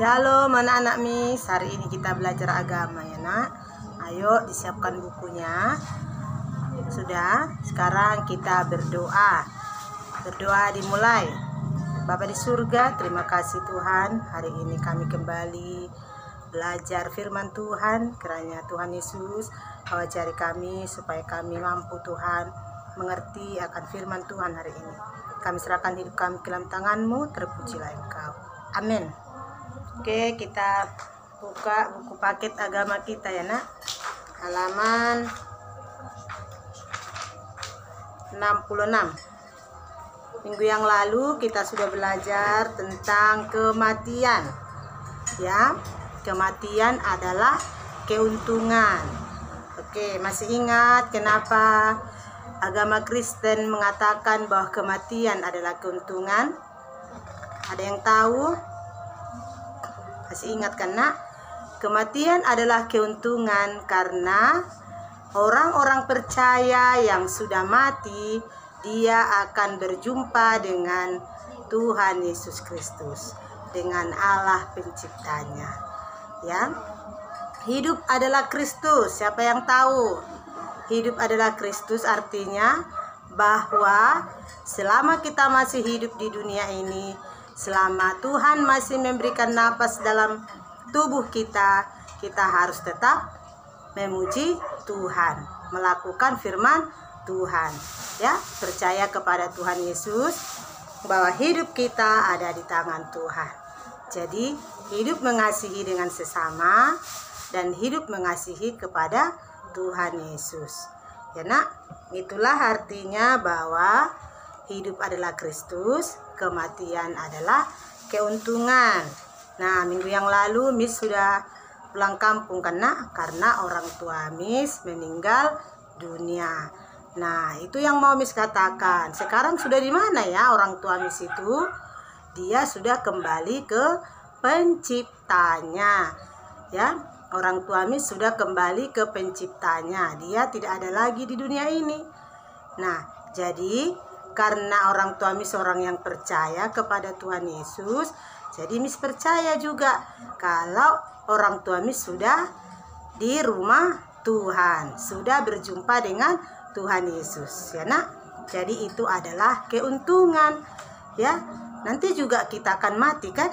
Shalom anak-anak Miss, hari ini kita belajar agama ya nak. Ayo disiapkan bukunya. Sudah, sekarang kita berdoa. Berdoa dimulai. Bapa di surga, terima kasih Tuhan. Hari ini kami kembali belajar firman Tuhan. Kiranya Tuhan Yesus awajari kami supaya kami mampu Tuhan mengerti akan firman Tuhan hari ini. Kami serahkan hidup kami ke dalam tangan-Mu, terpujilah Engkau. Amin. Oke, kita buka buku paket agama kita ya nak. Halaman 66. Minggu yang lalu kita sudah belajar tentang kematian. Ya, kematian adalah keuntungan. Oke, masih ingat kenapa agama Kristen mengatakan bahwa kematian adalah keuntungan? Ada yang tahu? Masih ingat kan nak? Kematian adalah keuntungan karena orang-orang percaya yang sudah mati, dia akan berjumpa dengan Tuhan Yesus Kristus, dengan Allah penciptanya. Ya, hidup adalah Kristus. Siapa yang tahu? Hidup adalah Kristus artinya bahwa selama kita masih hidup di dunia ini, selama Tuhan masih memberikan napas dalam tubuh kita, kita harus tetap memuji Tuhan, melakukan firman Tuhan. Ya, percaya kepada Tuhan Yesus bahwa hidup kita ada di tangan Tuhan. Jadi, hidup mengasihi dengan sesama dan hidup mengasihi kepada Tuhan Yesus. Ya nak, itulah artinya bahwa hidup adalah Kristus, kematian adalah keuntungan. Nah, minggu yang lalu Miss sudah pulang kampung karena orang tua Miss meninggal dunia. Nah, itu yang mau Miss katakan. Sekarang sudah di mana ya orang tua Miss itu? Dia sudah kembali ke penciptanya. Ya, orang tua Miss sudah kembali ke penciptanya. Dia tidak ada lagi di dunia ini. Nah, jadi karena orang tua Miss orang yang percaya kepada Tuhan Yesus, jadi Miss percaya juga kalau orang tua Miss sudah di rumah Tuhan, sudah berjumpa dengan Tuhan Yesus ya nak. Jadi itu adalah keuntungan ya. Nanti juga kita akan mati kan?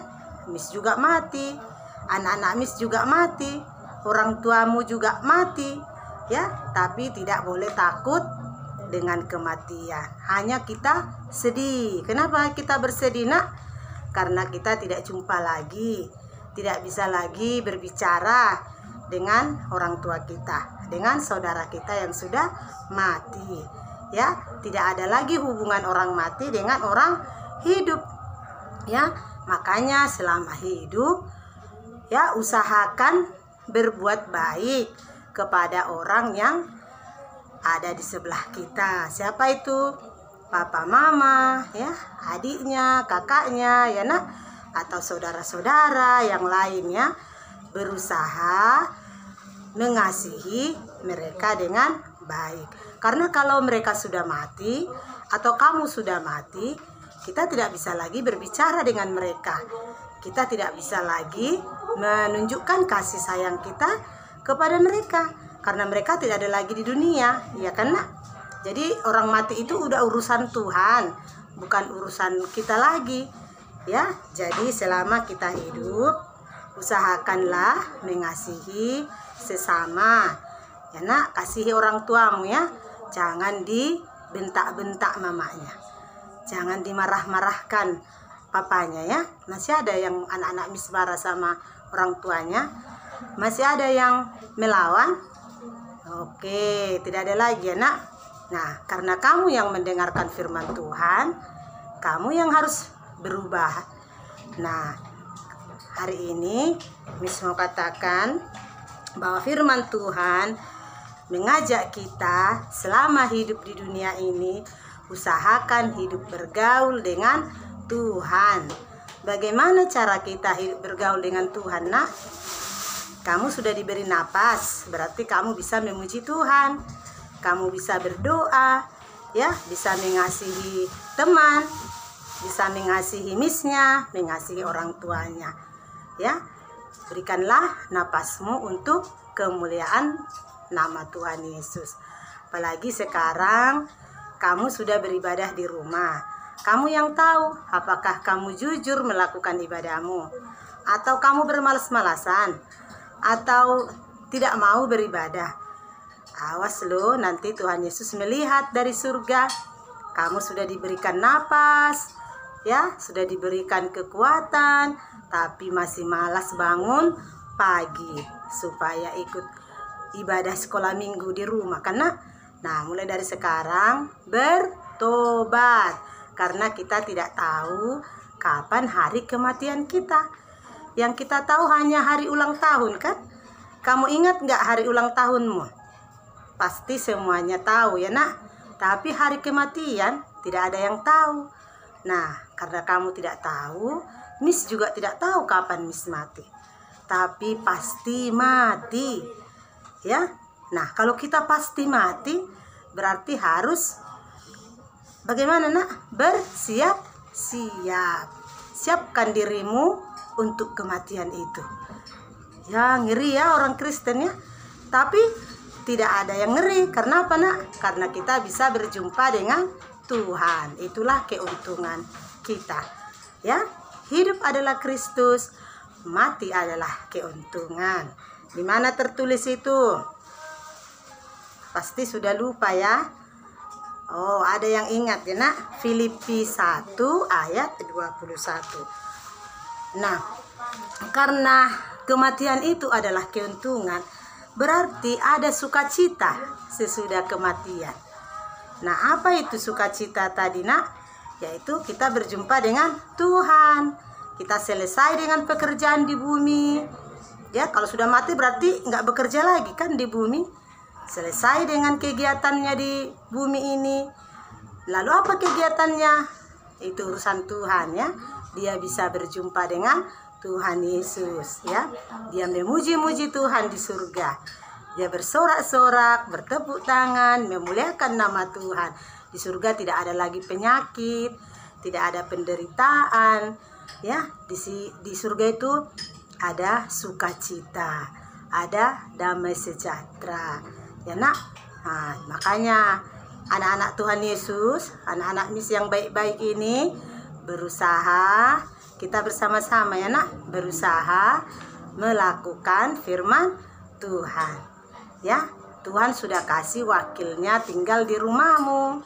Miss juga mati, anak-anak Miss juga mati, orang tuamu juga mati ya. Tapi tidak boleh takut dengan kematian. Hanya kita sedih. Kenapa kita bersedih nak? Karena kita tidak jumpa lagi, tidak bisa lagi berbicara dengan orang tua kita, dengan saudara kita yang sudah mati. Ya, tidak ada lagi hubungan orang mati dengan orang hidup. Ya, makanya selama hidup ya usahakan berbuat baik kepada orang yang ada di sebelah kita. Siapa itu? Papa, mama, ya, adiknya, kakaknya, ya nak, atau saudara-saudara yang lainnya. Berusaha mengasihi mereka dengan baik. Karena kalau mereka sudah mati atau kamu sudah mati, kita tidak bisa lagi berbicara dengan mereka. Kita tidak bisa lagi menunjukkan kasih sayang kita kepada mereka. Karena mereka tidak ada lagi di dunia, ya kan nak? Jadi orang mati itu udah urusan Tuhan, bukan urusan kita lagi. Ya, jadi selama kita hidup, usahakanlah mengasihi sesama. Ya nak, kasihi orang tuamu ya. Jangan dibentak-bentak mamanya. Jangan dimarah-marahkan papanya ya. Masih ada yang anak-anak Miss marah sama orang tuanya. Masih ada yang melawan. Oke, tidak ada lagi ya nak. Nah, karena kamu yang mendengarkan firman Tuhan, kamu yang harus berubah. Nah, hari ini Miss mau katakan bahwa firman Tuhan mengajak kita selama hidup di dunia ini, usahakan hidup bergaul dengan Tuhan. Bagaimana cara kita hidup bergaul dengan Tuhan nak? Kamu sudah diberi napas, berarti kamu bisa memuji Tuhan. Kamu bisa berdoa, ya, bisa mengasihi teman, bisa mengasihi Missnya, mengasihi orang tuanya. Ya, berikanlah napasmu untuk kemuliaan nama Tuhan Yesus. Apalagi sekarang kamu sudah beribadah di rumah. Kamu yang tahu apakah kamu jujur melakukan ibadahmu, atau kamu bermalas-malasan, atau tidak mau beribadah. Awas lo, nanti Tuhan Yesus melihat dari surga. Kamu sudah diberikan napas, ya, sudah diberikan kekuatan, tapi masih malas bangun pagi supaya ikut ibadah sekolah minggu di rumah. Nah, mulai dari sekarang bertobat, karena kita tidak tahu kapan hari kematian kita. Yang kita tahu hanya hari ulang tahun, kan? Kamu ingat nggak hari ulang tahunmu? Pasti semuanya tahu ya nak. Tapi hari kematian tidak ada yang tahu. Nah, karena kamu tidak tahu, Miss juga tidak tahu kapan Miss mati. Tapi pasti mati. Ya. Nah, kalau kita pasti mati, berarti harus bagaimana nak? Bersiap-siap. Siapkan dirimu untuk kematian itu. Ya, ngeri ya orang Kristen ya. Tapi tidak ada yang ngeri. Karena apa nak? Karena kita bisa berjumpa dengan Tuhan. Itulah keuntungan kita. Ya, hidup adalah Kristus, mati adalah keuntungan. Di mana tertulis itu? Pasti sudah lupa ya. Oh, ada yang ingat ya nak? Filipi 1 ayat 21. Nah, karena kematian itu adalah keuntungan, berarti ada sukacita sesudah kematian. Nah, apa itu sukacita tadi nak? Yaitu kita berjumpa dengan Tuhan. Kita selesai dengan pekerjaan di bumi. Ya, kalau sudah mati berarti nggak bekerja lagi kan di bumi. Selesai dengan kegiatannya di bumi ini. Lalu apa kegiatannya? Itu urusan Tuhan ya. Dia bisa berjumpa dengan Tuhan Yesus ya. Dia memuji-muji Tuhan di surga. Dia bersorak-sorak, bertepuk tangan, memuliakan nama Tuhan. Di surga tidak ada lagi penyakit, tidak ada penderitaan ya. Di surga itu ada sukacita, ada damai sejahtera ya nak. Nah, makanya anak-anak Tuhan Yesus, anak-anak Miss yang baik-baik ini berusaha, kita bersama-sama ya nak, berusaha melakukan firman Tuhan. Ya, Tuhan sudah kasih wakilnya tinggal di rumahmu.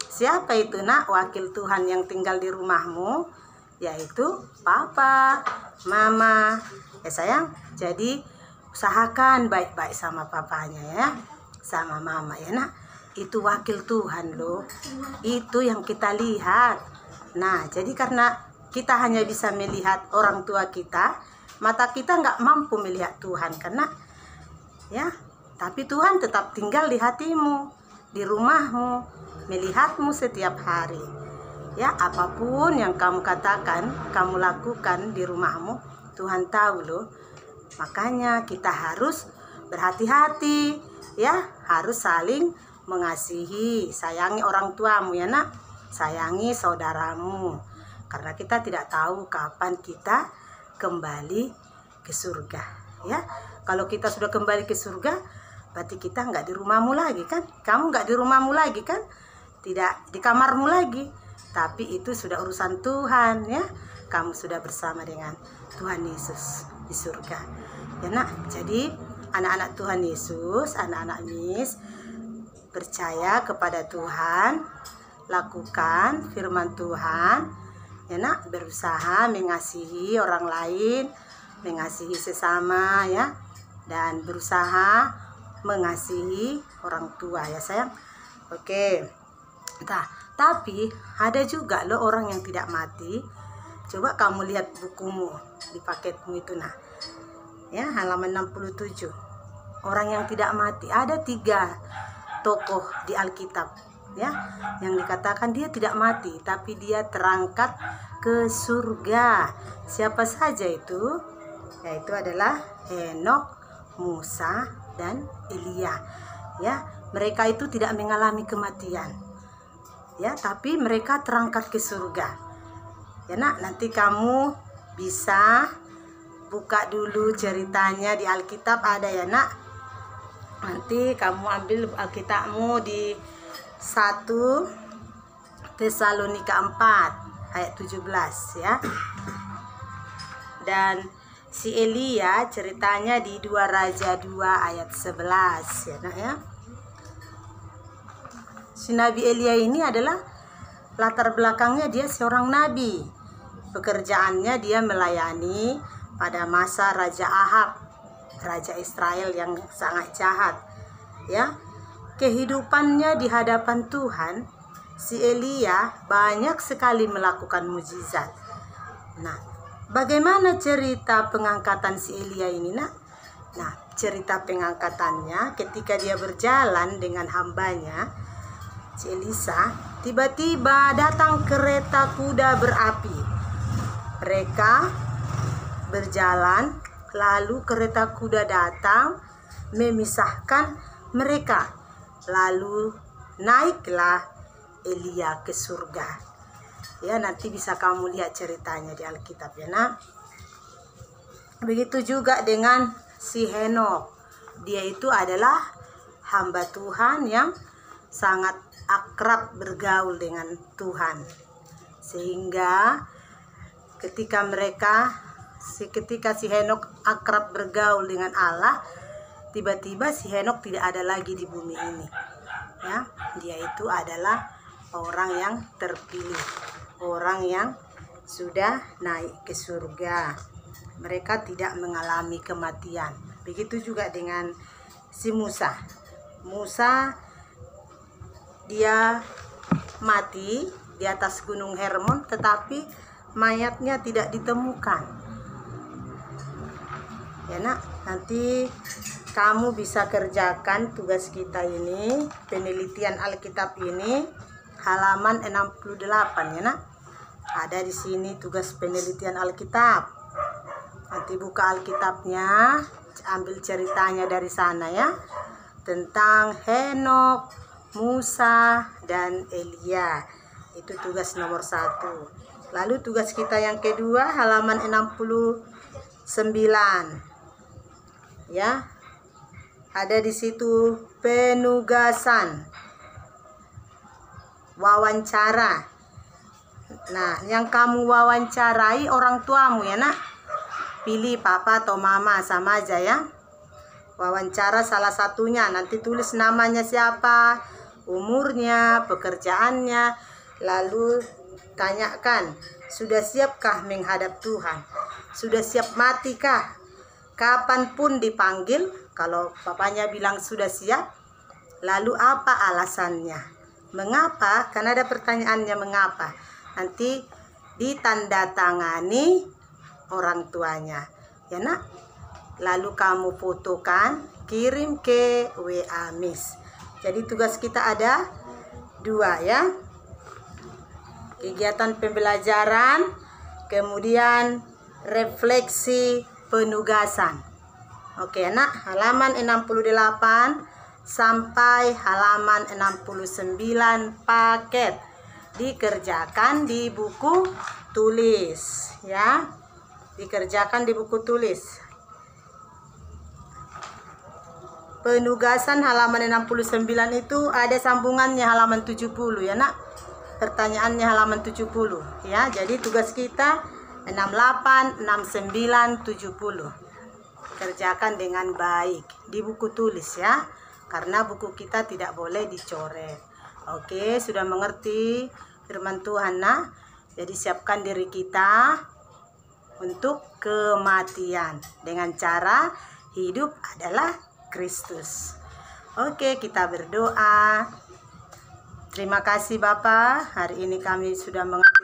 Siapa itu nak wakil Tuhan yang tinggal di rumahmu? Yaitu papa, mama. Ya sayang, jadi usahakan baik-baik sama papanya ya, sama mama ya nak. Itu wakil Tuhan loh. Itu yang kita lihat. Nah, jadi karena kita hanya bisa melihat orang tua kita, mata kita nggak mampu melihat Tuhan karena ya. Tapi Tuhan tetap tinggal di hatimu, di rumahmu, melihatmu setiap hari. Ya, apapun yang kamu katakan, kamu lakukan di rumahmu, Tuhan tahu loh. Makanya kita harus berhati-hati, ya, harus saling mengasihi, sayangi orang tuamu ya nak, sayangi saudaramu. Karena kita tidak tahu kapan kita kembali ke surga, ya. Kalau kita sudah kembali ke surga, berarti kita nggak di rumahmu lagi kan? Kamu nggak di rumahmu lagi kan? Tidak di kamarmu lagi. Tapi itu sudah urusan Tuhan ya. Kamu sudah bersama dengan Tuhan Yesus di surga. Ya nak, jadi anak-anak Tuhan Yesus, anak-anak Miss, percaya kepada Tuhan, lakukan firman Tuhan. Ya nak, berusaha mengasihi orang lain, mengasihi sesama ya, dan berusaha mengasihi orang tua ya sayang. Oke. Nah, tapi ada juga loh orang yang tidak mati. Coba kamu lihat bukumu di paketmu itu nah. Ya, halaman 67. Orang yang tidak mati, ada 3 tokoh di Alkitab ya, yang dikatakan dia tidak mati tapi dia terangkat ke surga. Siapa saja itu? Yaitu adalah Henokh, Musa, dan Elia. Ya, mereka itu tidak mengalami kematian. Ya, tapi mereka terangkat ke surga. Ya nak, nanti kamu bisa buka dulu ceritanya di Alkitab, ada ya nak. Nanti kamu ambil Alkitabmu di 1 Tesalonika 4 ayat 17 ya. Dan si Elia ceritanya di 2 Raja 2 ayat 11 ya nak ya. Si Nabi Elia ini adalah latar belakangnya dia seorang nabi. Pekerjaannya dia melayani pada masa Raja Ahab, Raja Israel yang sangat jahat ya. Kehidupannya di hadapan Tuhan, si Elia banyak sekali melakukan mukjizat. Nah, bagaimana cerita pengangkatan si Elia ini nak? Nah, cerita pengangkatannya ketika dia berjalan dengan hambanya si Elisa, tiba-tiba datang kereta kuda berapi. Mereka berjalan, lalu kereta kuda datang memisahkan mereka. Lalu naiklah Elia ke surga. Ya, nanti bisa kamu lihat ceritanya di Alkitab ya nak. Begitu juga dengan si Henokh. Dia itu adalah hamba Tuhan yang sangat akrab bergaul dengan Tuhan. Sehingga ketika si Henokh akrab bergaul dengan Allah, tiba-tiba si Henokh tidak ada lagi di bumi ini. Ya, dia itu adalah orang yang terpilih, orang yang sudah naik ke surga. Mereka tidak mengalami kematian. Begitu juga dengan si Musa. Musa dia mati di atas Gunung Hermon, tetapi mayatnya tidak ditemukan. Ya nak, nanti kamu bisa kerjakan tugas kita ini, penelitian Alkitab ini, halaman 68 ya nak. Ada di sini tugas penelitian Alkitab. Nanti buka Alkitabnya, ambil ceritanya dari sana ya, tentang Henokh, Musa, dan Elia. Itu tugas nomor 1. Lalu tugas kita yang kedua, halaman 69 ya. Ada di situ penugasan, wawancara. Nah, yang kamu wawancarai orang tuamu ya nak. Pilih papa atau mama, sama aja ya. Wawancara salah satunya, nanti tulis namanya siapa, umurnya, pekerjaannya, lalu tanyakan, sudah siapkah menghadap Tuhan? Sudah siap matikah? Kapanpun dipanggil, kalau papanya bilang sudah siap, lalu apa alasannya? Mengapa? Karena ada pertanyaannya mengapa. Nanti ditandatangani orang tuanya. Ya nak? Lalu kamu fotokan, kirim ke WA Miss. Jadi tugas kita ada 2 ya. Kegiatan pembelajaran, kemudian refleksi penugasan. Oke nak, halaman 68 sampai halaman 69 paket dikerjakan di buku tulis ya. Dikerjakan di buku tulis. Penugasan halaman 69 itu ada sambungannya halaman 70 ya nak. Pertanyaannya halaman 70 ya. Jadi tugas kita 68, 69, 70. Kerjakan dengan baik di buku tulis ya. Karena buku kita tidak boleh dicoret. Oke, sudah mengerti firman Tuhan nah. Jadi siapkan diri kita untuk kematian dengan cara hidup adalah Kristus. Oke, kita berdoa. Terima kasih Bapak, hari ini kami sudah mengerti